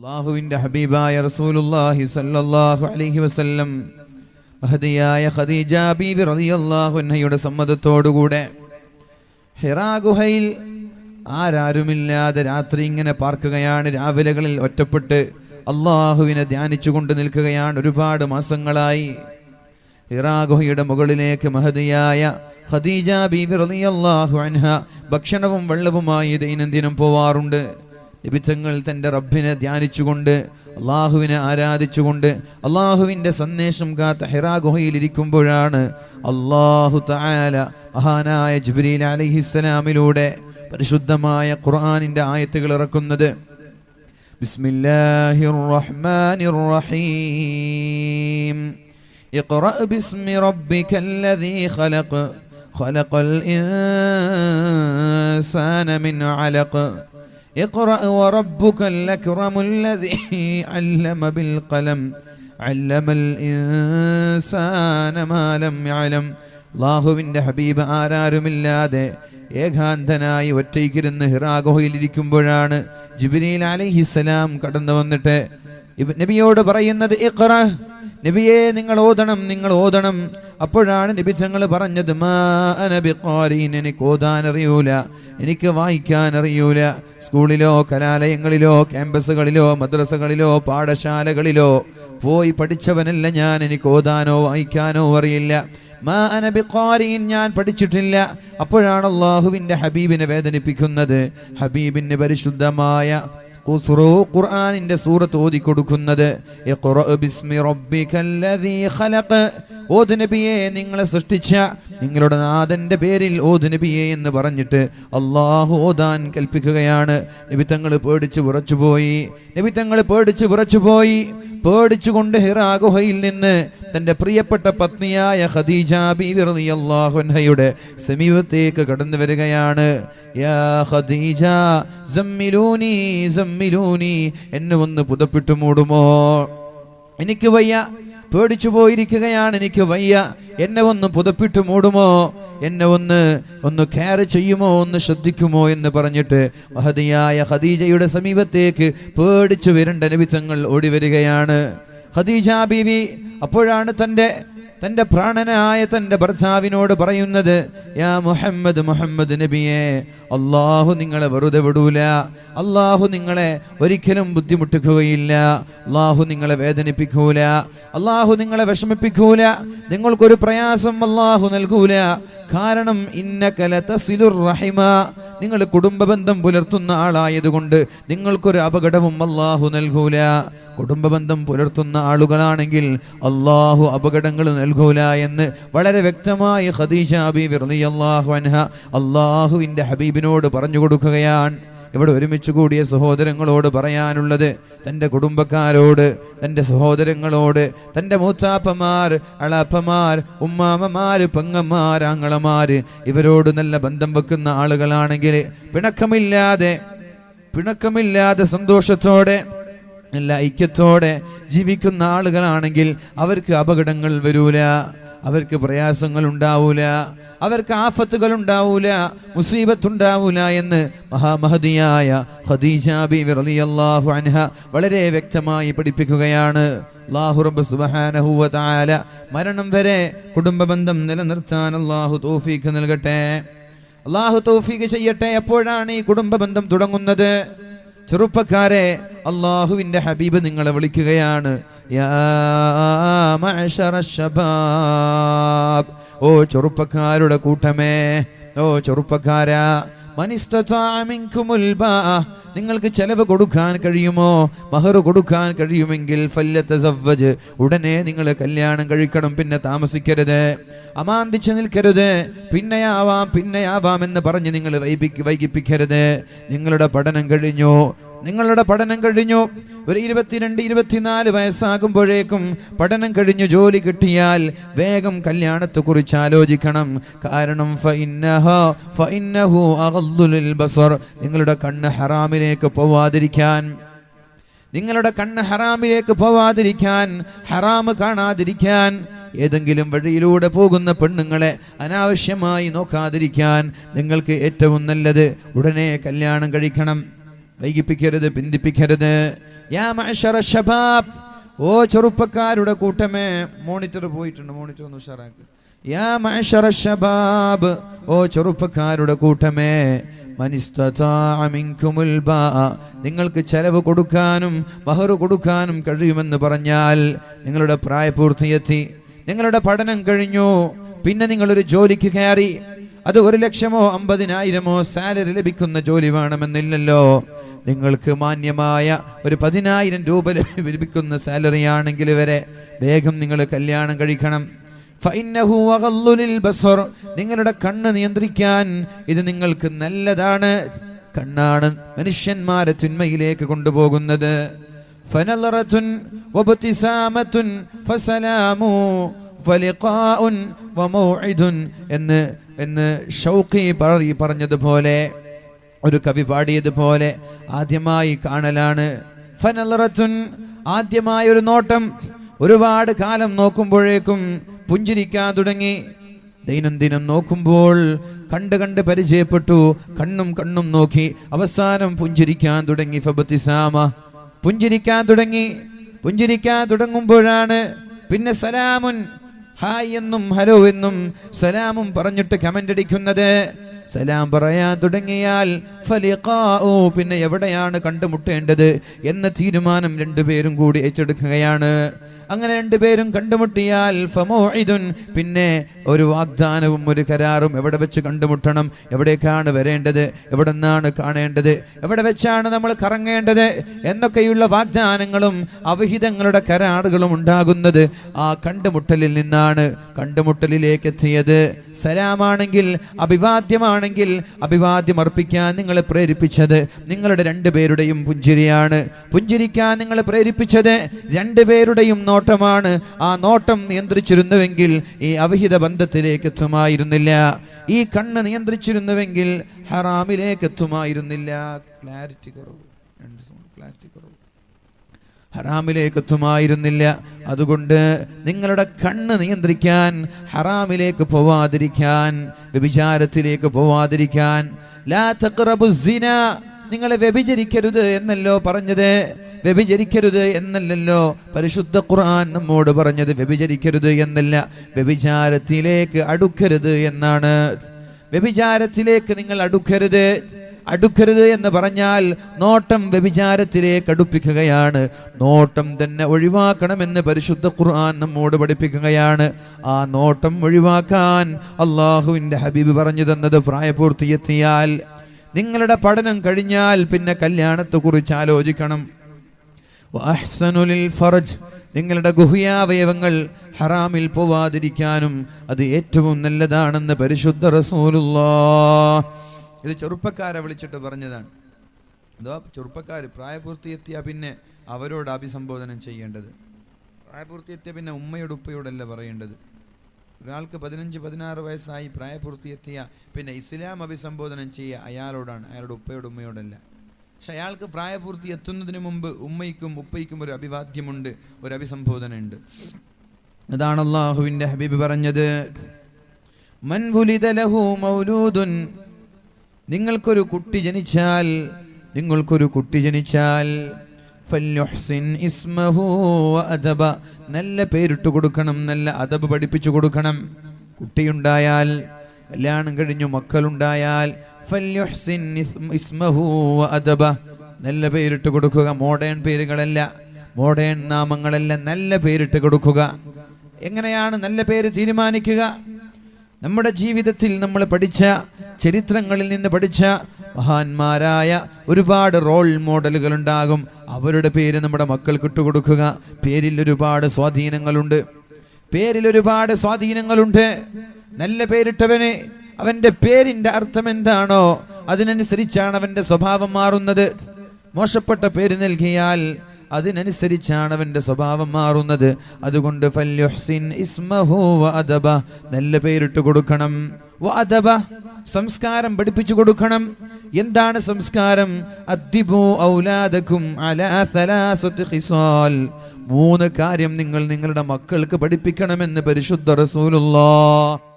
അല്ലാഹുവിന്റെ ഹബീബായ റസൂലുള്ളാഹി സ്വല്ലല്ലാഹു അലൈഹി വസല്ലം മഹദിയായ ഖദീജ ബീവി റളിയല്ലാഹു അൻഹയുടെ സമ്മതത്തോടുകൂടെ ഹിറാ ഗുഹയിൽ ആരാരുമില്ലാതെ രാത്രി ഇങ്ങനെ പാർക്കുകയാണ്. രാവിലകളിൽ ഒറ്റപ്പെട്ട് അള്ളാഹുവിനെ ധ്യാനിച്ചുകൊണ്ട് നിൽക്കുകയാണ്. ഒരുപാട് മാസങ്ങളായി ഹിറാ ഗുഹയുടെ മുകളിലേക്ക് മഹദിയായ ഖദീജ ബീവി റളിയല്ലാഹു അൻഹ ഭക്ഷണവും വെള്ളവുമായി ദൈനംദിനം പോവാറുണ്ട്. നിബിത്തങ്ങൾ തൻ്റെ റബ്ബിനെ ധ്യാനിച്ചുകൊണ്ട് അള്ളാഹുവിനെ ആരാധിച്ചുകൊണ്ട് അള്ളാഹുവിൻ്റെ സന്ദേശം കാത്ത ഹിറാ ഗുഹയിൽ ഇരിക്കുമ്പോഴാണ് അള്ളാഹു തആല മഹാനായ ജിബ്രീൽ അലൈഹിസ്സലാമിലൂടെ പരിശുദ്ധമായ ഖുർആനിൻ്റെ ആയത്തുകൾ ഇറക്കുന്നത്. ബിസ്മില്ലാഹിർ റഹ്മാനിർ റഹീം ഇഖ്റഅ ബിസ്മി റബ്ബിക്കല്ലദീ ഖലഖ് ഖലഖൽ ഇൻസാന മിൻ അലഖ് اقرأ وربك الأكرم الذي علم بالقلم علم الإنسان ما لم يعلم. അല്ലാഹുവിൻ്റെ ഹബീബ് ആരാരുമില്ലാതെ ഏകാന്തനായി ഒറ്റയ്ക്കിരുന്ന് ഹിറാ ഗുഹയിൽ ഇരിക്കുമ്പോഴാണ് ജിബ്രീൽ അലൈഹിസ്സലാം കടന്നു വന്നിട്ട് നബിയോട് പറയുന്നത്, ഇഖ്റ, നബിയെ നിങ്ങൾ ഓതണം, നിങ്ങൾ ഓതണം. അപ്പോഴാണ് നബി തങ്ങൾ പറഞ്ഞത്, മാ അന ബിഖാരിൻ, എനിക്ക് ഓതാൻ അറിയൂല, എനിക്ക് വായിക്കാൻ അറിയൂല. സ്കൂളിലോ കലാലയങ്ങളിലോ ക്യാമ്പസുകളിലോ മദ്രസകളിലോ പാഠശാലകളിലോ പോയി പഠിച്ചവനല്ല ഞാൻ, എനിക്ക് ഓതാനോ വായിക്കാനോ അറിയില്ല. മാ അന ബിഖാരിൻ, ഞാൻ പഠിച്ചിട്ടില്ല. അപ്പോഴാണ് അല്ലാഹുവിൻ്റെ ഹബീബിനെ വേദനിപ്പിക്കുന്നത്. ഹബീബിന് പരിശുദ്ധമായ ഖുർആനിന്റെ സൂറത്ത് ഓതി കൊടുക്കുന്നത്. ഇഖ്റഅ ബിസ്മി റബ്ബിക്കല്ലദീ ഖലഖ്, ഓത് നബിയെ നിങ്ങളെ സൃഷ്ടിച്ച നിങ്ങളുടെ നാഥന്റെ പേരിൽ ഓത് നബിയെ എന്ന് പറഞ്ഞിട്ട് അല്ലാഹു ഓതാൻ കൽപ്പിക്കുകയാണ്. നബി തങ്ങൾ പേടിച്ച് വിറച്ചുപോയി. നബി തങ്ങൾ പേടിച്ച് വിറച്ചുപോയി. പേടിച്ചുകൊണ്ട് ഹിറാ ഗുഹയിൽ നിന്ന് തൻ്റെ പ്രിയപ്പെട്ട പത്നിയായ ഖദീജ ബീവി റളിയല്ലാഹു അൻഹയുടെ സമീപത്തേക്ക് കടന്നു വരികയാണ്. യാ ഖദീജ സമ്മിലൂനി സമ്മിലൂനി, എന്നെ ഒന്ന് പുതപ്പിട്ട് മൂടുമോ, എനിക്ക് വയ്യ, പേടിച്ചു പോയിരിക്കുകയാണ്, എനിക്ക് വയ്യ, എന്നെ ഒന്ന് പുതപ്പിട്ട് മൂടുമോ, എന്നെ ഒന്ന് കെയർ ചെയ്യുമോ, ഒന്ന് ശ്രദ്ധിക്കുമോ എന്ന് പറഞ്ഞിട്ട് മഹദിയായ ഖദീജയുടെ സമീപത്തേക്ക് പേടിച്ചു വരേണ്ട നബി തങ്ങൾ ഓടി വരികയാണ്. ഖദീജ ബീവി അപ്പോഴാണ് തൻ്റെ പ്രാണനായ തൻ്റെ ഭർത്താവിനോട് പറയുന്നത്, യാ മുഹമ്മദ്, മുഹമ്മദ് നബിയെ, അള്ളാഹു നിങ്ങളെ വെറുതെ വിടൂല, അള്ളാഹു നിങ്ങളെ ഒരിക്കലും ബുദ്ധിമുട്ടിക്കുകയില്ല, അള്ളാഹു നിങ്ങളെ വേദനിപ്പിക്കൂല, അള്ളാഹു നിങ്ങളെ വിഷമിപ്പിക്കൂല, നിങ്ങൾക്കൊരു പ്രയാസം അള്ളാഹു നൽകൂല. കാരണം ഇന്നക ലതസിലുർ റഹിമ, നിങ്ങൾ കുടുംബബന്ധം പുലർത്തുന്ന ആളായതുകൊണ്ട് നിങ്ങൾക്കൊരു അപകടവും അള്ളാഹു നൽകൂല. കുടുംബബന്ധം പുലർത്തുന്ന ആളുകളാണെങ്കിൽ അള്ളാഹു അപകടങ്ങൾ നൽകൂല എന്ന് വളരെ വ്യക്തമായി ഖദീജ ബീവി റളിയല്ലാഹു അൻഹ അള്ളാഹുവിൻ്റെ ഹബീബിനോട് പറഞ്ഞു കൊടുക്കുകയാണ്. ഇവിടെ ഒരുമിച്ച് കൂടിയ സഹോദരങ്ങളോട് പറയാനുള്ളത്, തൻ്റെ കുടുംബക്കാരോട്, തൻ്റെ സഹോദരങ്ങളോട്, തൻ്റെ മൂത്താപ്പമാർ, അളാപ്പമാർ, ഉമ്മാമ്മമാർ, പെങ്ങന്മാർ, ആങ്ങളമാർ, ഇവരോട് നല്ല ബന്ധം വെക്കുന്ന ആളുകളാണെങ്കിൽ പിണക്കമില്ലാതെ സന്തോഷത്തോടെ നല്ല ഐക്യത്തോടെ ജീവിക്കുന്ന ആളുകളാണെങ്കിൽ അവർക്ക് അപകടങ്ങൾ വരൂല, അവർക്ക് പ്രയാസങ്ങൾ ഉണ്ടാവൂല, അവർക്ക് ആഫത്തുകൾ ഉണ്ടാവൂല, മുസീബത്തുണ്ടാവൂല എന്ന് മഹാമഹദിയായ ഖദീജ ബീവി റളിയല്ലാഹു അൻഹ വളരെ വ്യക്തമായി പഠിപ്പിക്കുകയാണ്. അല്ലാഹു റബ്ബ് സുബ്ഹാനഹു വ തആല മരണം വരെ കുടുംബബന്ധം നിലനിർത്താൻ അല്ലാഹു തൗഫീഖ് നൽകട്ടെ, അല്ലാഹു തൗഫീഖ് ചെയ്യട്ടെ. എപ്പോഴാണ് ഈ കുടുംബബന്ധം തുടങ്ങുന്നത്? ചെറുപ്പക്കാരെ, അള്ളാഹുവിൻ്റെ ഹബീബ് നിങ്ങളെ വിളിക്കുകയാണ്. യാ മഅ്ശറ ശബാബ്, ഓ ചെറുപ്പക്കാരുടെ കൂട്ടമേ, ഓ ചെറുപ്പക്കാരാ, നിങ്ങൾക്ക് ചെലവ് കൊടുക്കാൻ കഴിയുമോ, മഹർ കൊടുക്കാൻ കഴിയുമെങ്കിൽ ഫല്യതസവ്വജ്, ഉടനെ നിങ്ങൾ കല്യാണം കഴിക്കണം. പിന്നെ താമസിക്കരുത്, അമാന്തിച്ച് നിൽക്കരുത്, പിന്നെയാവാം എന്ന് പറഞ്ഞ് നിങ്ങൾ വൈകിപ്പിക്കരുത്. നിങ്ങളുടെ പഠനം കഴിഞ്ഞു ഒരു 22-24 വയസ്സാകുമ്പോഴേക്കും പഠനം കഴിഞ്ഞു ജോലി കിട്ടിയാൽ വേഗം കല്യാണത്തെക്കുറിച്ച് ആലോചിക്കണം. കാരണം ഫഇന്നഹു അഗദ്ദു ലിൽ ബസർ, നിങ്ങളുടെ കണ്ണ് ഹറാമിലേക്ക് പോവാതിരിക്കാൻ, ഹറാമ് കാണാതിരിക്കാൻ, ഏതെങ്കിലും വഴിയിലൂടെ പോകുന്ന പെണ്ണുങ്ങളെ അനാവശ്യമായി നോക്കാതിരിക്കാൻ നിങ്ങൾക്ക് ഏറ്റവും നല്ലത് ഉടനെ കല്യാണം കഴിക്കണം. വൈകിപ്പിക്കരുത്, പിന്തിപ്പിക്കരുത്. യാ മഅ്ശറ ശബാബ്, ഓ ചെറുപ്പക്കാരുടെ കൂട്ടമേ. മോണിറ്റർ പോയിട്ടുണ്ട്, മോണിറ്റർ ഒന്ന് ഉഷാറാക്ക്. യാ മഅ്ശറ ശബാബ്, ഓ ചെറുപ്പക്കാരുടെ കൂട്ടമേ. മനിസ്തതാഅ മിൻകുമുൽ ബാഅ, നിങ്ങൾക്ക് ചെലവ് കൊടുക്കാനും മഹർ കൊടുക്കാനും കഴിയുമെന്ന് പറഞ്ഞാൽ നിങ്ങളുടെ പ്രായപൂർത്തിയെത്തി, നിങ്ങളുടെ പഠനം കഴിഞ്ഞു, പിന്നെ നിങ്ങളൊരു ജോലിക്ക് കയറി. അത് 1 ലക്ഷമോ 50,000 സാലറി ലഭിക്കുന്ന ജോലി വേണമെന്നില്ലല്ലോ. നിങ്ങൾക്ക് മാന്യമായ ഒരു 10,000 രൂപ ലഭിക്കുന്ന സാലറി ആണെങ്കിൽ വരെ വേഗം നിങ്ങൾ കല്യാണം കഴിക്കണം. ഫഇന്നഹു വഗല്ലു ലിൽ ബസർ, നിങ്ങളുടെ കണ്ണ് നിയന്ത്രിക്കാൻ ഇത് നിങ്ങൾക്ക് നല്ലതാണ്. കണ്ണാണ് മനുഷ്യന്മാരെ തിന്മയിലേക്ക് കൊണ്ടുപോകുന്നത്. ഫനളറതുൻ വബ്തിസാമതുൻ ഫസലാമു ഫലിഖാഉൻ വമൗഇദുൻ എന്ന് ഷൗഖി പറഞ്ഞതുപോലെ, ഒരു കവി പാടിയതുപോലെ, ആദ്യമായി കാണലാണ്. ഫനളറതുൻ, ആദ്യമായ ഒരു നോട്ടം. ഒരുപാട് കാലം നോക്കുമ്പോഴേക്കും പുഞ്ചിരിക്കാൻ തുടങ്ങി. ദൈനംദിനം നോക്കുമ്പോൾ കണ്ട് പരിചയപ്പെട്ടു, കണ്ണും നോക്കി, അവസാനം പുഞ്ചിരിക്കാൻ തുടങ്ങി. ഫബ്തിസാമ, പുഞ്ചിരിക്കാൻ തുടങ്ങുമ്പോഴാണ് പിന്നെ സലാമുൻ, ഹായ് എന്നും ഹലോ എന്നും സലാമും പറഞ്ഞിട്ട് കമന്റ് അടിക്കുന്നത്. സലാം പറയാൻ തുടങ്ങിയാൽ ഫലിഖാഉ, പിന്നെ എവിടെയാണ് കണ്ടുമുട്ടേണ്ടത് എന്ന തീരുമാനം രണ്ടുപേരും കൂടി ഏറ്റെടുക്കുകയാണ്. അങ്ങനെ രണ്ടുപേരും കണ്ടുമുട്ടിയാൽ ഫമൗഇദുൻ, പിന്നെ ഒരു വാഗ്ദാനവും ഒരു കരാറും. എവിടെ വെച്ച് കണ്ടുമുട്ടണം, എവിടേക്കാണ് വരേണ്ടത്, എവിടെ നിന്നാണ് കാണേണ്ടത്, എവിടെ വെച്ചാണ് നമ്മൾ കറങ്ങേണ്ടത് എന്നൊക്കെയുള്ള വാഗ്ദാനങ്ങളും അവിഹിതങ്ങളുടെ കരാറുകളും ഉണ്ടാകുന്നത് ആ കണ്ടുമുട്ടലിൽ നിന്നാണ്. കണ്ടുമുട്ടലിലേക്ക് എത്തിയത് സലാമാണെങ്കിൽ, അഭിവാദ്യമാണെങ്കിൽ അഭിവാദ്യം അർപ്പിക്കാൻ നിങ്ങളെ പ്രേരിപ്പിച്ചത് നിങ്ങളുടെ രണ്ടുപേരുടെയും പുഞ്ചിരിയാണ്. പുഞ്ചിരിക്കാൻ നിങ്ങളെ പ്രേരിപ്പിച്ചത് രണ്ടുപേരുടെയും നോട്ടമാണ്. ആ നോട്ടം നിയന്ത്രിച്ചിരുന്നുവെങ്കിൽ ഈ അവിഹിത ബന്ധത്തിലേക്ക് എത്തുമായിരുന്നില്ല. ഈ കണ്ണ് നിയന്ത്രിച്ചിരുന്നുവെങ്കിൽ ഹറാമിലേക്ക് എത്തുമായിരുന്നില്ല. ക്ലാരിറ്റി കുറവ്, ഹറാമിലേക്ക് എത്തുമായിരുന്നില്ല. അതുകൊണ്ട് നിങ്ങളുടെ കണ്ണ് നിയന്ത്രിക്കാൻ, ഹറാമിലേക്ക് പോവാതിരിക്കാൻ, വ്യഭിചാരത്തിലേക്ക് പോവാതിരിക്കാൻ. ലാ തഖ്റബുസ് സിന, നിങ്ങളെ വ്യഭിചരിക്കരുത് എന്നല്ലോ പറഞ്ഞത്. വ്യഭിചരിക്കരുത് എന്നല്ലല്ലോ പരിശുദ്ധ ഖുർആൻ നമ്മോട് പറഞ്ഞത്. വ്യഭിചരിക്കരുത് എന്നല്ല, വ്യഭിചാരത്തിലേക്ക് അടുക്കരുത് എന്നാണ്. വ്യഭിചാരത്തിലേക്ക് നിങ്ങൾ അടുക്കരുത് എന്ന് പറഞ്ഞാൽ നോട്ടം വ്യഭിചാരത്തിലേക്ക് അടുപ്പിക്കുകയാണ്. നോട്ടം തന്നെ ഒഴിവാക്കണമെന്ന് പരിശുദ്ധ ഖുർആൻ നമ്മോട് പഠിപ്പിക്കുകയാണ്. ആ നോട്ടം ഒഴിവാക്കാൻ അള്ളാഹുവിൻ്റെ ഹബീബ് പറഞ്ഞു തന്നത് പ്രായപൂർത്തിയെത്തിയാൽ, നിങ്ങളുടെ പഠനം കഴിഞ്ഞാൽ പിന്നെ കല്യാണത്തെക്കുറിച്ച് ആലോചിക്കണം. വഅഹ്സനുൽ ഫർജ്, നിങ്ങളുടെ ഗുഹ്യാവയവങ്ങൾ ഹറാമിൽ പോവാതിരിക്കാനും അത് ഏറ്റവും നല്ലതാണെന്ന് പരിശുദ്ധ റസൂലുള്ളാഹ്. ഇത് ചെറുപ്പക്കാരെ വിളിച്ചിട്ട് പറഞ്ഞതാണ്. അതോ ചെറുപ്പക്കാർ പ്രായപൂർത്തിയെത്തിയ പിന്നെ അവരോട് അഭിസംബോധന ചെയ്യേണ്ടത്. പ്രായപൂർത്തിയെത്തിയ പിന്നെ ഉമ്മയോട് ഉപ്പയോടല്ല പറയേണ്ടത്. ഒരാൾക്ക് 15-16 വയസ്സായി പ്രായപൂർത്തിയെത്തിയ പിന്നെ ഇസ്ലാം അഭിസംബോധന ചെയ്യുക അയാളോടാണ്, അയാളുടെ ഉപ്പയോട് ഉമ്മയോടല്ല. പക്ഷെ അയാൾക്ക് പ്രായപൂർത്തി എത്തുന്നതിന് മുമ്പ് ഉമ്മയ്ക്കും ഉപ്പയ്ക്കും ഒരു അഭിവാദ്യമുണ്ട്, ഒരു അഭിസംബോധന ഉണ്ട്. അതാണ് അല്ലാഹുവിൻ്റെ ഹബീബ് പറഞ്ഞത്. മൻ വുലിദ ലഹു മൗലൂദുൻ, നിങ്ങൾക്കൊരു കുട്ടി ജനിച്ചാൽ ഫല്യുഹ്സിൻ ഇസ്മഹു വഅദബ, നല്ല പേരിട്ട് കൊടുക്കണം, നല്ല അദബ് പഠിപ്പിച്ചു കൊടുക്കണം. കുട്ടിയുണ്ടായാൽ, കല്യാണം കഴിഞ്ഞു മക്കളുണ്ടായാൽ ഫല്യുഹ്സിൻ ഇസ്മഹു വഅദബ, നല്ല പേരിട്ട് കൊടുക്കുക. മോഡേൺ പേരുകളല്ല, മോഡേൺ നാമങ്ങളല്ല, നല്ല പേരിട്ട് കൊടുക്കുക. എങ്ങനെയാണ് നല്ല പേര് തീരുമാനിക്കുക? നമ്മുടെ ജീവിതത്തിൽ നമ്മൾ പഠിച്ച, ചരിത്രങ്ങളിൽ നിന്ന് പഠിച്ച മഹാന്മാരായ ഒരുപാട് റോൾ മോഡലുകൾ ഉണ്ടാകും. അവരുടെ പേര് നമ്മുടെ മക്കൾക്ക് ഇട്ടുകൊടുക്കുക. പേരിൽ ഒരുപാട് സ്വാധീനങ്ങളുണ്ട്. നല്ല പേരിട്ടവന് അവൻ്റെ പേരിൻ്റെ അർത്ഥം എന്താണോ അതിനനുസരിച്ചാണ് അവൻ്റെ സ്വഭാവം മാറുന്നത്. മോശപ്പെട്ട പേര് നൽകിയാൽ അതിനനുസരിച്ചാണ് അവൻ്റെ സ്വഭാവം മാറുന്നത്. അതുകൊണ്ട് ഫല്യുഹ്സിൻ ഇസ്മഹു വഅദബ, നല്ല പേരിട്ട് കൊടുക്കണം. വഅദബ, സംസ്കാരം പഠിപ്പിച്ചു കൊടുക്കണം. എന്താണ് സംസ്കാരം? അദ്ദിബു ഔലാദകും അലാ സലാസത്തി ഖിസാൽ, 3 കാര്യം നിങ്ങൾ നിങ്ങളുടെ മക്കൾക്ക് പഠിപ്പിക്കണമെന്ന് പരിശുദ്ധ റസൂലുള്ളാഹ്